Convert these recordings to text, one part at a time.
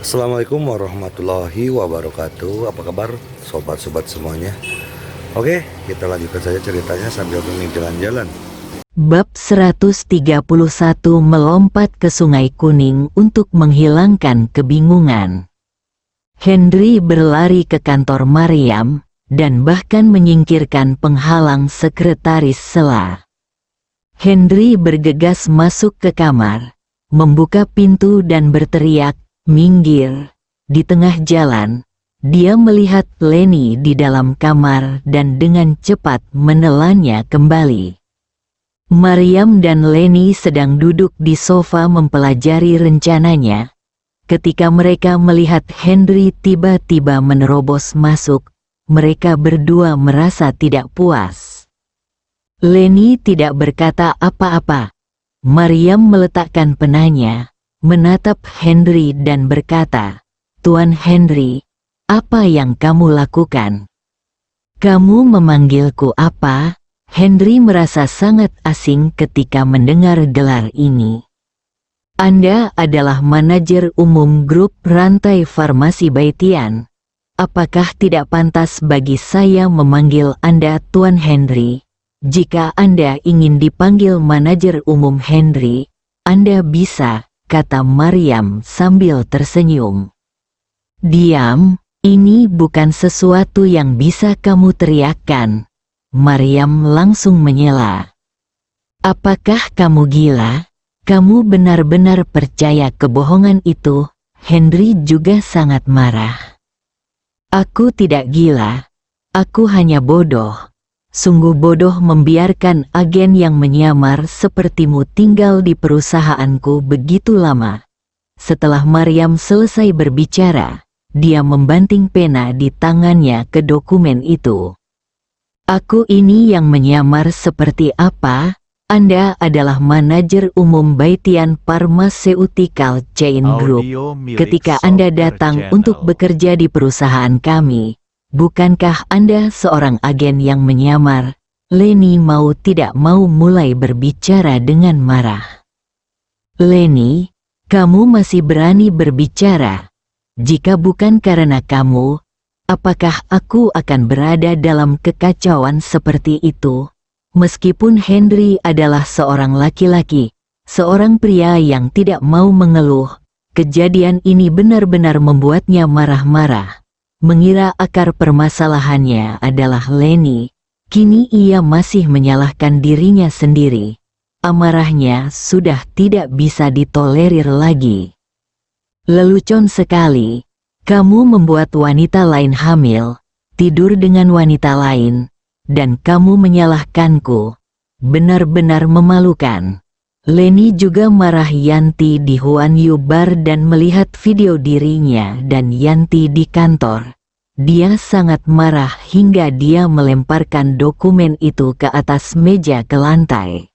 Assalamualaikum warahmatullahi wabarakatuh. Apa kabar sobat-sobat semuanya? Oke, kita lanjutkan saja ceritanya sambil mengikuti jalan-jalan. Bab 131 melompat ke Sungai Kuning untuk menghilangkan kebingungan. Henry berlari ke kantor Maryam dan bahkan menyingkirkan penghalang sekretaris Sela. Henry bergegas masuk ke kamar, membuka pintu dan berteriak, "Minggir!" Di tengah jalan, dia melihat Lenny di dalam kamar dan dengan cepat menelannya kembali. Maryam dan Lenny sedang duduk di sofa mempelajari rencananya. Ketika mereka melihat Henry tiba-tiba menerobos masuk, mereka berdua merasa tidak puas. Lenny tidak berkata apa-apa. Maryam meletakkan penanya, menatap Henry dan berkata, "Tuan Henry, apa yang kamu lakukan?" "Kamu memanggilku apa?" Henry merasa sangat asing ketika mendengar gelar ini. "Anda adalah manajer umum grup rantai farmasi Baitian. Apakah tidak pantas bagi saya memanggil Anda Tuan Henry? Jika Anda ingin dipanggil manajer umum Henry, Anda bisa," kata Maryam sambil tersenyum. "Diam, ini bukan sesuatu yang bisa kamu teriakkan." Maryam langsung menyela. "Apakah kamu gila? Kamu benar-benar percaya kebohongan itu?" Henry juga sangat marah. "Aku tidak gila. Aku hanya bodoh. Sungguh bodoh membiarkan agen yang menyamar sepertimu tinggal di perusahaanku begitu lama." Setelah Maryam selesai berbicara, dia membanting pena di tangannya ke dokumen itu. "Aku ini yang menyamar seperti apa? Anda adalah manajer umum Baitian Pharmaceutical Chain Group. Ketika Anda datang untuk bekerja di perusahaan kami, bukankah Anda seorang agen yang menyamar?" Lenny mau tidak mau mulai berbicara dengan marah. "Lenny, kamu masih berani berbicara? Jika bukan karena kamu, apakah aku akan berada dalam kekacauan seperti itu?" Meskipun Henry adalah seorang laki-laki, seorang pria yang tidak mau mengeluh, kejadian ini benar-benar membuatnya marah-marah. Mengira akar permasalahannya adalah Lenny, kini ia masih menyalahkan dirinya sendiri. Amarahnya sudah tidak bisa ditolerir lagi. "Lelucon sekali, kamu membuat wanita lain hamil, tidur dengan wanita lain, dan kamu menyalahkanku. Benar-benar memalukan." Lenny juga marah Yanti di Huan Yu Bar dan melihat video dirinya dan Yanti di kantor. Dia sangat marah hingga dia melemparkan dokumen itu ke atas meja ke lantai.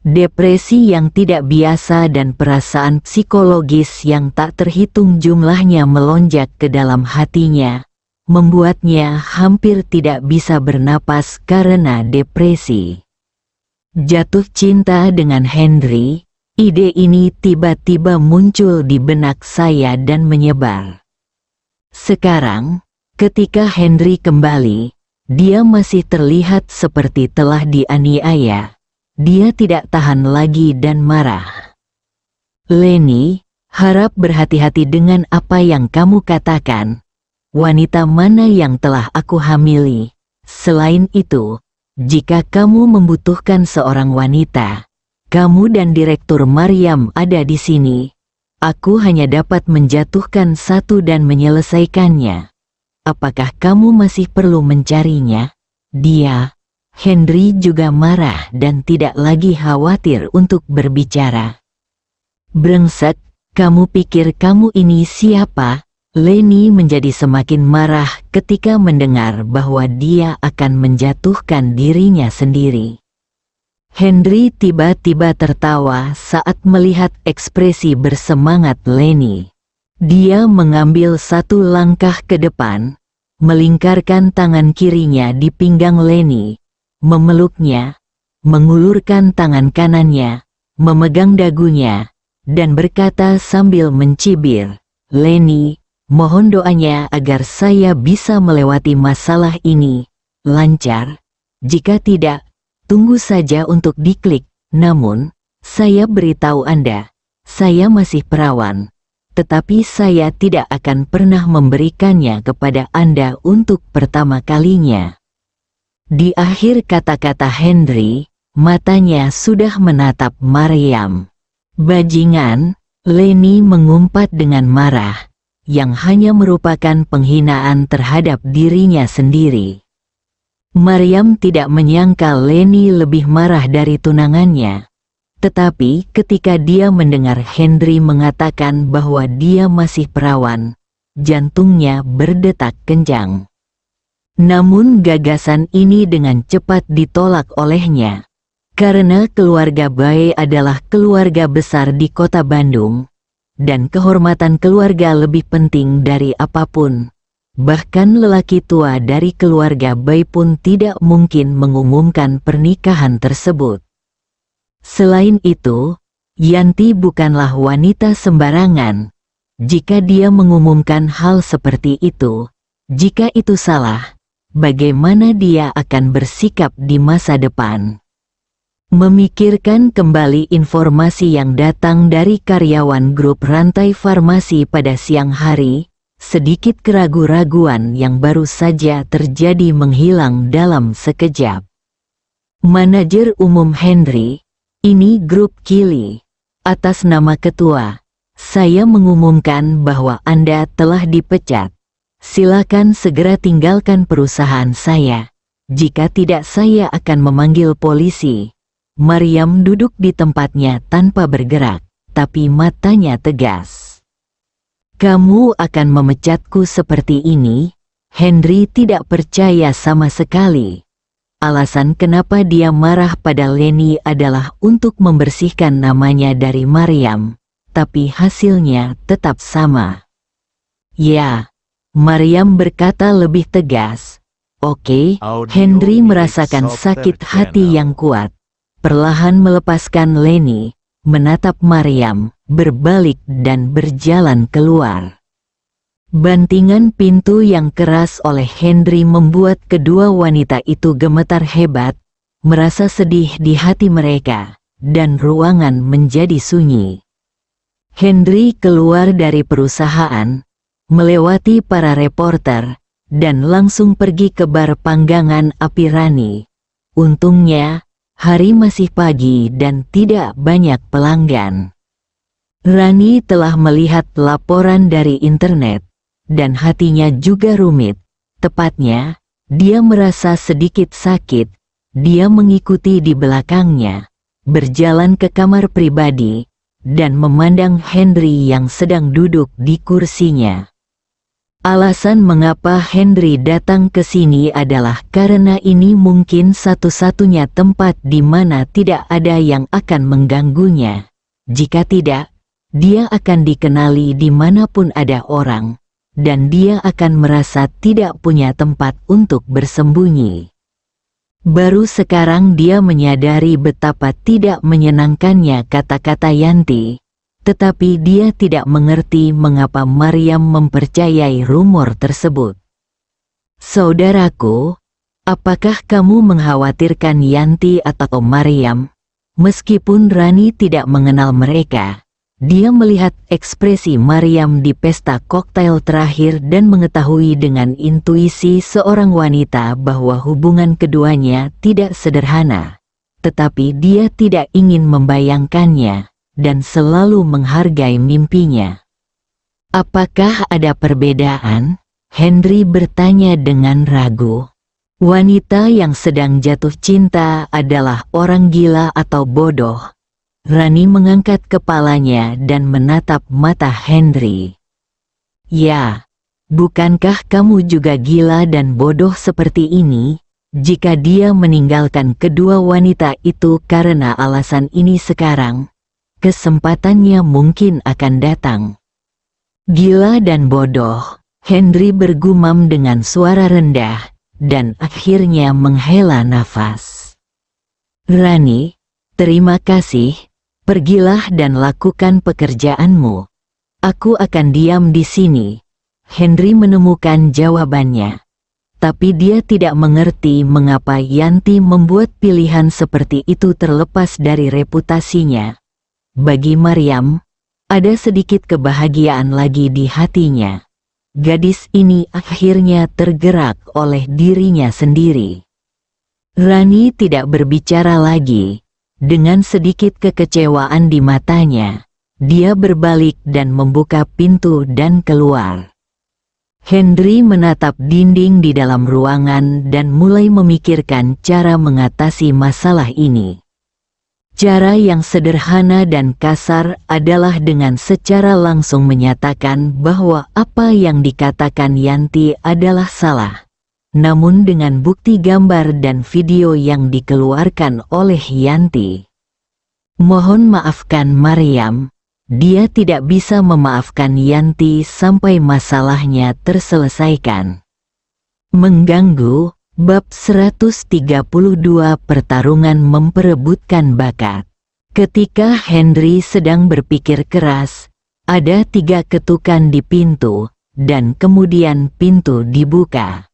Depresi yang tidak biasa dan perasaan psikologis yang tak terhitung jumlahnya melonjak ke dalam hatinya, membuatnya hampir tidak bisa bernapas karena depresi. Jatuh cinta dengan Henry, ide ini tiba-tiba muncul di benak saya dan menyebar. Sekarang, ketika Henry kembali, dia masih terlihat seperti telah dianiaya. Dia tidak tahan lagi dan marah. "Lenny, harap berhati-hati dengan apa yang kamu katakan. Wanita mana yang telah aku hamili? Selain itu, jika kamu membutuhkan seorang wanita, kamu dan Direktur Maryam ada di sini. Aku hanya dapat menjatuhkan satu dan menyelesaikannya. Apakah kamu masih perlu mencarinya?" Dia, Henry juga marah dan tidak lagi khawatir untuk berbicara. "Brengsek, kamu pikir kamu ini siapa?" Lenny menjadi semakin marah ketika mendengar bahwa dia akan menjatuhkan dirinya sendiri. Henry tiba-tiba tertawa saat melihat ekspresi bersemangat Lenny. Dia mengambil satu langkah ke depan, melingkarkan tangan kirinya di pinggang Lenny, memeluknya, mengulurkan tangan kanannya, memegang dagunya, dan berkata sambil mencibir, Leni, mohon doanya agar saya bisa melewati masalah ini lancar. Jika tidak, tunggu saja untuk diklik. Namun, saya beritahu Anda, saya masih perawan, tetapi saya tidak akan pernah memberikannya kepada Anda untuk pertama kalinya. Di akhir kata-kata Henry, matanya sudah menatap Maryam. Bajingan, Leni mengumpat dengan marah, yang hanya merupakan penghinaan terhadap dirinya sendiri. Maryam tidak menyangka Leni lebih marah dari tunangannya. Tetapi ketika dia mendengar Henry mengatakan bahwa dia masih perawan, jantungnya berdetak kencang. Namun gagasan ini dengan cepat ditolak olehnya. Karena keluarga Bae adalah keluarga besar di kota Bandung, dan kehormatan keluarga lebih penting dari apapun. Bahkan lelaki tua dari keluarga Bae pun tidak mungkin mengumumkan pernikahan tersebut. Selain itu, Yanti bukanlah wanita sembarangan. Jika dia mengumumkan hal seperti itu, jika itu salah, bagaimana dia akan bersikap di masa depan? Memikirkan kembali informasi yang datang dari karyawan grup rantai farmasi pada siang hari, sedikit keraguan-raguan yang baru saja terjadi menghilang dalam sekejap. Manajer umum Henry, ini grup Kili. Atas nama ketua, saya mengumumkan bahwa Anda telah dipecat. Silakan segera tinggalkan perusahaan saya. Jika tidak, saya akan memanggil polisi. Maryam duduk di tempatnya tanpa bergerak, tapi matanya tegas. Kamu akan memecatku seperti ini? Henry tidak percaya sama sekali. Alasan kenapa dia marah pada Leni adalah untuk membersihkan namanya dari Maryam, tapi hasilnya tetap sama. Ya, Maryam berkata lebih tegas. Oke, Henry merasakan sakit hati yang kuat. Perlahan melepaskan Leni, menatap Maryam, berbalik dan berjalan keluar. Bantingan pintu yang keras oleh Henry membuat kedua wanita itu gemetar hebat, merasa sedih di hati mereka, dan ruangan menjadi sunyi. Henry keluar dari perusahaan, melewati para reporter, dan langsung pergi ke bar panggangan api Rani. Untungnya, hari masih pagi dan tidak banyak pelanggan. Rani telah melihat laporan dari internet, dan hatinya juga rumit. Tepatnya, dia merasa sedikit sakit. Dia mengikuti di belakangnya, berjalan ke kamar pribadi, dan memandang Henry yang sedang duduk di kursinya. Alasan mengapa Henry datang ke sini adalah karena ini mungkin satu-satunya tempat di mana tidak ada yang akan mengganggunya. Jika tidak, dia akan dikenali dimanapun ada orang, dan dia akan merasa tidak punya tempat untuk bersembunyi. Baru sekarang dia menyadari betapa tidak menyenangkannya kata-kata Yanti, tetapi dia tidak mengerti mengapa Maryam mempercayai rumor tersebut. Saudaraku, apakah kamu mengkhawatirkan Yanti atau Maryam? Meskipun Rani tidak mengenal mereka, dia melihat ekspresi Maryam di pesta koktail terakhir dan mengetahui dengan intuisi seorang wanita bahwa hubungan keduanya tidak sederhana. Tetapi dia tidak ingin membayangkannya, dan selalu menghargai mimpinya. Apakah ada perbedaan? Henry bertanya dengan ragu. Wanita yang sedang jatuh cinta adalah orang gila atau bodoh? Rani mengangkat kepalanya dan menatap mata Henry. Ya, bukankah kamu juga gila dan bodoh seperti ini? Jika dia meninggalkan kedua wanita itu karena alasan ini sekarang, kesempatannya mungkin akan datang. Gila dan bodoh, Henry bergumam dengan suara rendah, dan akhirnya menghela nafas. Rani, terima kasih. Pergilah dan lakukan pekerjaanmu. Aku akan diam di sini. Henry menemukan jawabannya. Tapi dia tidak mengerti mengapa Yanti membuat pilihan seperti itu terlepas dari reputasinya. Bagi Maryam, ada sedikit kebahagiaan lagi di hatinya. Gadis ini akhirnya tergerak oleh dirinya sendiri. Rani tidak berbicara lagi. Dengan sedikit kekecewaan di matanya, dia berbalik dan membuka pintu dan keluar. Henry menatap dinding di dalam ruangan dan mulai memikirkan cara mengatasi masalah ini. Cara yang sederhana dan kasar adalah dengan secara langsung menyatakan bahwa apa yang dikatakan Yanti adalah salah. Namun dengan bukti gambar dan video yang dikeluarkan oleh Yanti. Mohon maafkan Maryam. Dia tidak bisa memaafkan Yanti sampai masalahnya terselesaikan. Mengganggu, bab 132 pertarungan memperebutkan bakat. Ketika Henry sedang berpikir keras, ada 3 ketukan di pintu, dan kemudian pintu dibuka.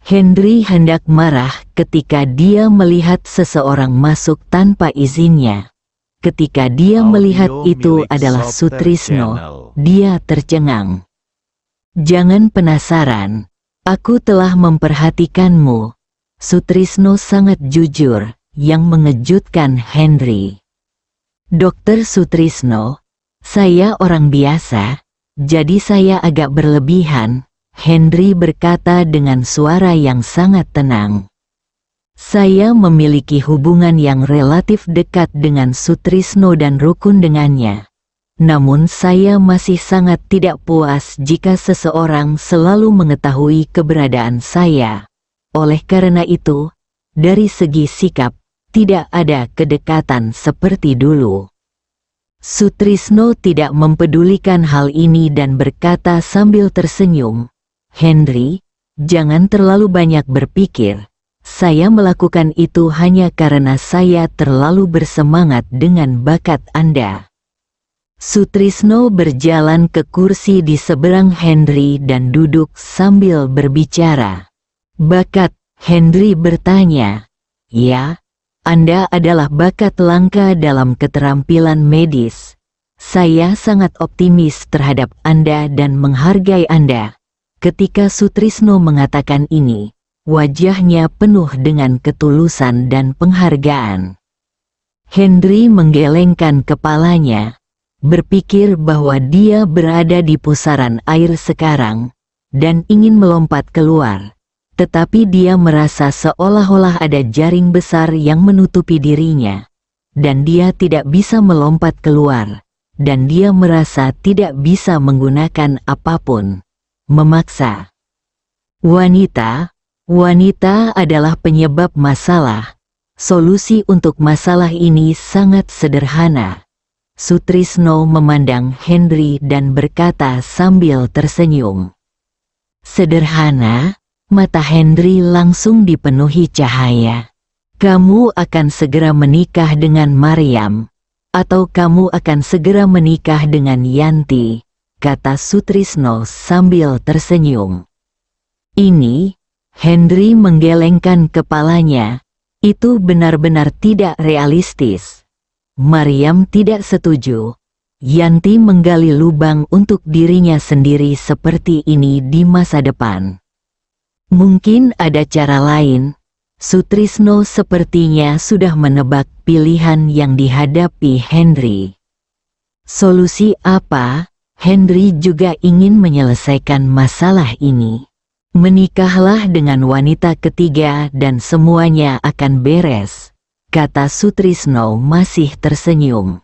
Henry hendak marah ketika dia melihat seseorang masuk tanpa izinnya. Ketika dia melihat itu adalah Sutrisno, dia tercengang. Jangan penasaran, aku telah memperhatikanmu. Sutrisno sangat jujur, yang mengejutkan Henry. Dokter Sutrisno, saya orang biasa, jadi saya agak berlebihan, Henry berkata dengan suara yang sangat tenang. Saya memiliki hubungan yang relatif dekat dengan Sutrisno dan rukun dengannya. Namun saya masih sangat tidak puas jika seseorang selalu mengetahui keberadaan saya. Oleh karena itu, dari segi sikap, tidak ada kedekatan seperti dulu. Sutrisno tidak mempedulikan hal ini dan berkata sambil tersenyum, Henry, jangan terlalu banyak berpikir. Saya melakukan itu hanya karena saya terlalu bersemangat dengan bakat Anda. Sutrisno berjalan ke kursi di seberang Henry dan duduk sambil berbicara. Bakat, Henry bertanya. Ya, Anda adalah bakat langka dalam keterampilan medis. Saya sangat optimis terhadap Anda dan menghargai Anda. Ketika Sutrisno mengatakan ini, wajahnya penuh dengan ketulusan dan penghargaan. Henry menggelengkan kepalanya, berpikir bahwa dia berada di pusaran air sekarang, dan ingin melompat keluar. Tetapi dia merasa seolah-olah ada jaring besar yang menutupi dirinya, dan dia tidak bisa melompat keluar, dan dia merasa tidak bisa menggunakan apapun. Memaksa. Wanita adalah penyebab masalah. Solusi untuk masalah ini sangat sederhana. Sutrisno memandang Henry dan berkata sambil tersenyum. Sederhana? Mata Henry langsung dipenuhi cahaya. Kamu akan segera menikah dengan Maryam, atau kamu akan segera menikah dengan Yanti, kata Sutrisno sambil tersenyum. Ini, Henry menggelengkan kepalanya, itu benar-benar tidak realistis. Maryam tidak setuju. Yanti menggali lubang untuk dirinya sendiri seperti ini di masa depan. Mungkin ada cara lain. Sutrisno sepertinya sudah menebak pilihan yang dihadapi Henry. Solusi apa? Henry juga ingin menyelesaikan masalah ini. Menikahlah dengan wanita ketiga dan semuanya akan beres, kata Sutrisno masih tersenyum.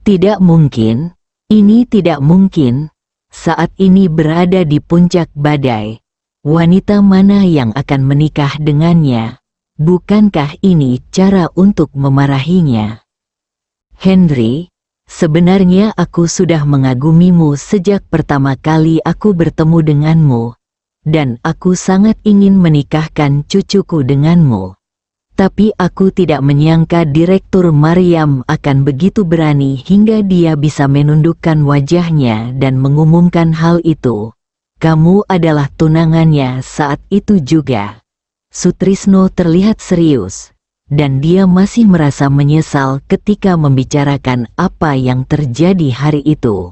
Tidak mungkin, ini tidak mungkin. Saat ini berada di puncak badai. Wanita mana yang akan menikah dengannya? Bukankah ini cara untuk memarahinya? Henry, sebenarnya aku sudah mengagumimu sejak pertama kali aku bertemu denganmu. Dan aku sangat ingin menikahkan cucuku denganmu. Tapi aku tidak menyangka Direktur Maryam akan begitu berani hingga dia bisa menundukkan wajahnya dan mengumumkan hal itu. Kamu adalah tunangannya saat itu juga. Sutrisno terlihat serius, dan dia masih merasa menyesal ketika membicarakan apa yang terjadi hari itu.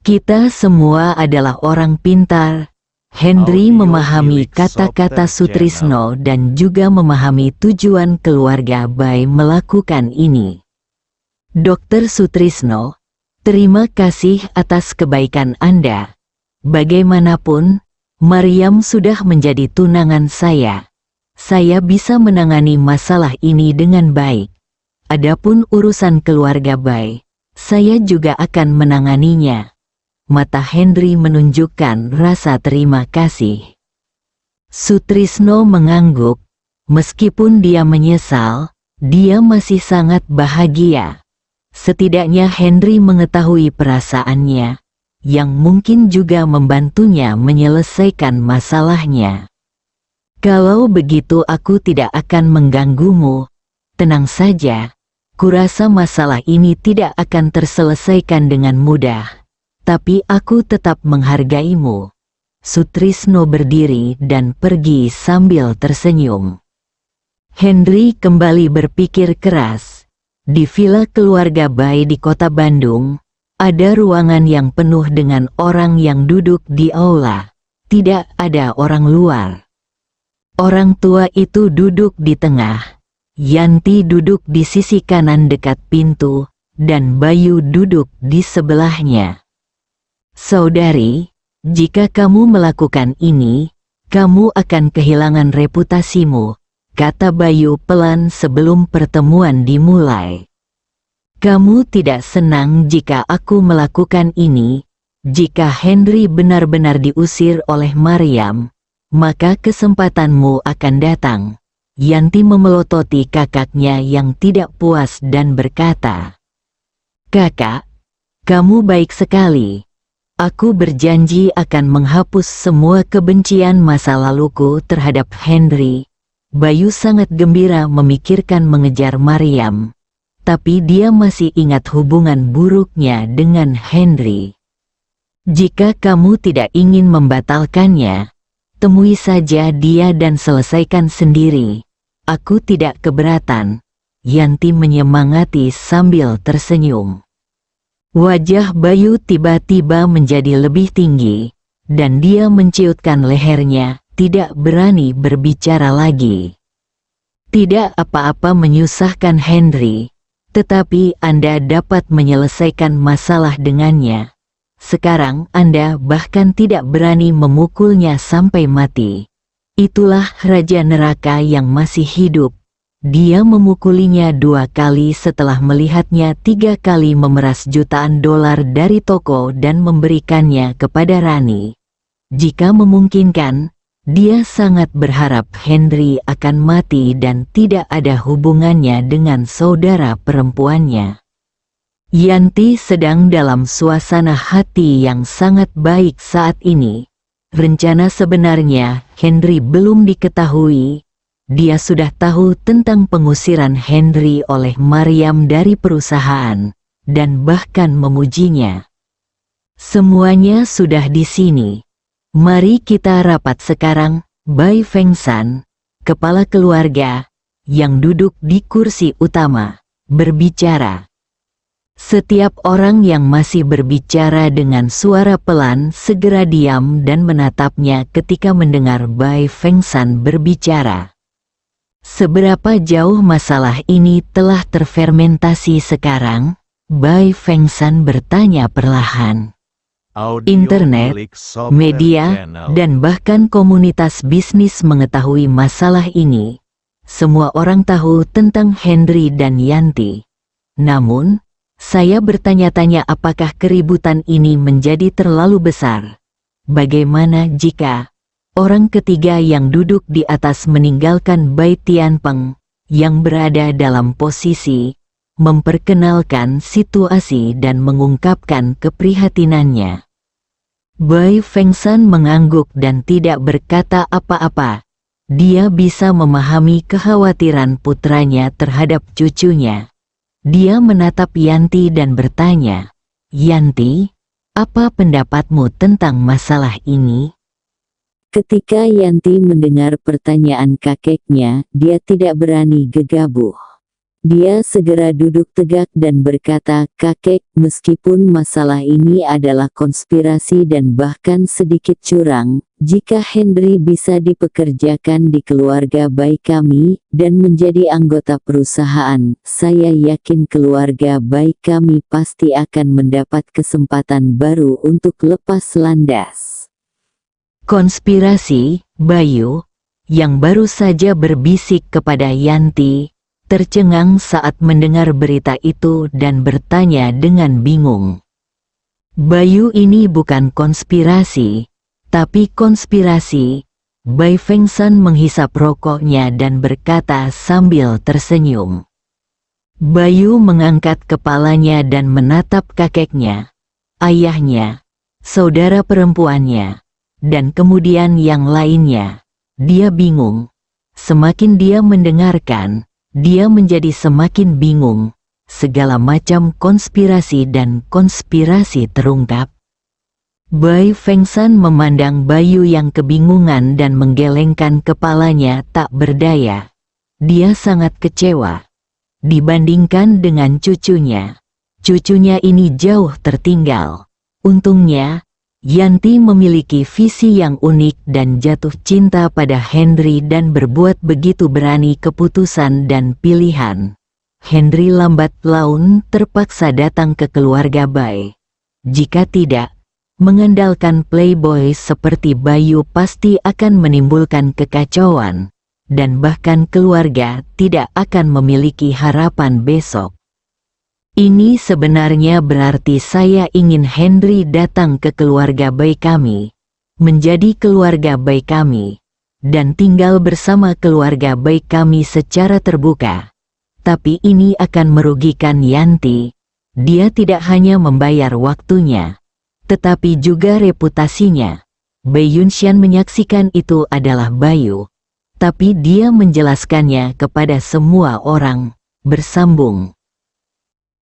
Kita semua adalah orang pintar. Henry memahami kata-kata Sutrisno dan juga memahami tujuan keluarga Bai melakukan ini. Dokter Sutrisno, terima kasih atas kebaikan Anda. Bagaimanapun, Maryam sudah menjadi tunangan saya. Saya bisa menangani masalah ini dengan baik. Adapun urusan keluarga Bai, saya juga akan menanganinya. Mata Henry menunjukkan rasa terima kasih. Sutrisno mengangguk. Meskipun dia menyesal, dia masih sangat bahagia. Setidaknya Henry mengetahui perasaannya, yang mungkin juga membantunya menyelesaikan masalahnya. Kalau begitu aku tidak akan mengganggumu. Tenang saja, kurasa masalah ini tidak akan terselesaikan dengan mudah. Tapi aku tetap menghargaimu. Sutrisno berdiri dan pergi sambil tersenyum. Henry kembali berpikir keras. Di villa keluarga Bai di kota Bandung, ada ruangan yang penuh dengan orang yang duduk di aula. Tidak ada orang luar. Orang tua itu duduk di tengah. Yanti duduk di sisi kanan dekat pintu, dan Bayu duduk di sebelahnya. Saudari, jika kamu melakukan ini, kamu akan kehilangan reputasimu, kata Bayu pelan sebelum pertemuan dimulai. Kamu tidak senang jika aku melakukan ini. Jika Henry benar-benar diusir oleh Maryam, maka kesempatanmu akan datang. Yanti memelototi kakaknya yang tidak puas dan berkata, "Kakak, kamu baik sekali. Aku berjanji akan menghapus semua kebencian masa laluku terhadap Henry." Bayu sangat gembira memikirkan mengejar Maryam, tapi dia masih ingat hubungan buruknya dengan Henry. Jika kamu tidak ingin membatalkannya, temui saja dia dan selesaikan sendiri. Aku tidak keberatan. Yanti menyemangati sambil tersenyum. Wajah Bayu tiba-tiba menjadi lebih tinggi, dan dia menciutkan lehernya, tidak berani berbicara lagi. Tidak apa-apa menyusahkan Henry, tetapi Anda dapat menyelesaikan masalah dengannya. Sekarang Anda bahkan tidak berani memukulnya sampai mati. Itulah Raja Neraka yang masih hidup. Dia memukulinya 2 kali setelah melihatnya 3 kali memeras jutaan dolar dari toko dan memberikannya kepada Rani. Jika memungkinkan, dia sangat berharap Henry akan mati dan tidak ada hubungannya dengan saudara perempuannya. Yanti sedang dalam suasana hati yang sangat baik saat ini. Rencana sebenarnya Henry belum diketahui. Dia sudah tahu tentang pengusiran Henry oleh Maryam dari perusahaan, dan bahkan memujinya. Semuanya sudah di sini. Mari kita rapat sekarang, Bai Fengsan, kepala keluarga, yang duduk di kursi utama, berbicara. Setiap orang yang masih berbicara dengan suara pelan segera diam dan menatapnya ketika mendengar Bai Fengsan berbicara. Seberapa jauh masalah ini telah terfermentasi sekarang? Bai Fengsan bertanya perlahan. Internet, media, dan bahkan komunitas bisnis mengetahui masalah ini. Semua orang tahu tentang Henry dan Yanti. Namun, saya bertanya-tanya apakah keributan ini menjadi terlalu besar. Bagaimana jika orang ketiga yang duduk di atas meninggalkan Bai Tianpeng, yang berada dalam posisi memperkenalkan situasi dan mengungkapkan keprihatinannya? Bai Fengsan mengangguk dan tidak berkata apa-apa. Dia bisa memahami kekhawatiran putranya terhadap cucunya. Dia menatap Yanti dan bertanya, "Yanti, apa pendapatmu tentang masalah ini?" Ketika Yanti mendengar pertanyaan kakeknya, dia tidak berani gegabah. Dia segera duduk tegak dan berkata, "Kakek, meskipun masalah ini adalah konspirasi dan bahkan sedikit curang, jika Henry bisa dipekerjakan di keluarga baik kami, dan menjadi anggota perusahaan, saya yakin keluarga baik kami pasti akan mendapat kesempatan baru untuk lepas landas." Konspirasi, Bayu, yang baru saja berbisik kepada Yanti, tercengang saat mendengar berita itu dan bertanya dengan bingung. "Bayu, ini bukan konspirasi, tapi konspirasi." Bai Fengsan menghisap rokoknya dan berkata sambil tersenyum. Bayu mengangkat kepalanya dan menatap kakeknya, ayahnya, saudara perempuannya, dan kemudian yang lainnya. Dia bingung. Semakin dia mendengarkan, dia menjadi semakin bingung. Segala macam konspirasi dan konspirasi terungkap. Bai Fengsan memandang Bayu yang kebingungan dan menggelengkan kepalanya tak berdaya. Dia sangat kecewa. Dibandingkan dengan cucunya, cucunya ini jauh tertinggal. Untungnya, Yanti memiliki visi yang unik dan jatuh cinta pada Henry dan berbuat begitu berani keputusan dan pilihan. Henry lambat laun terpaksa datang ke keluarga Bai. Jika tidak, mengandalkan playboy seperti Bayu pasti akan menimbulkan kekacauan, dan bahkan keluarga tidak akan memiliki harapan besok. Ini sebenarnya berarti saya ingin Henry datang ke keluarga baik kami, menjadi keluarga baik kami, dan tinggal bersama keluarga baik kami secara terbuka. Tapi ini akan merugikan Yanti. Dia tidak hanya membayar waktunya, tetapi juga reputasinya. Bai Yunshan menyaksikan itu adalah Bayu, tapi dia menjelaskannya kepada semua orang. Bersambung.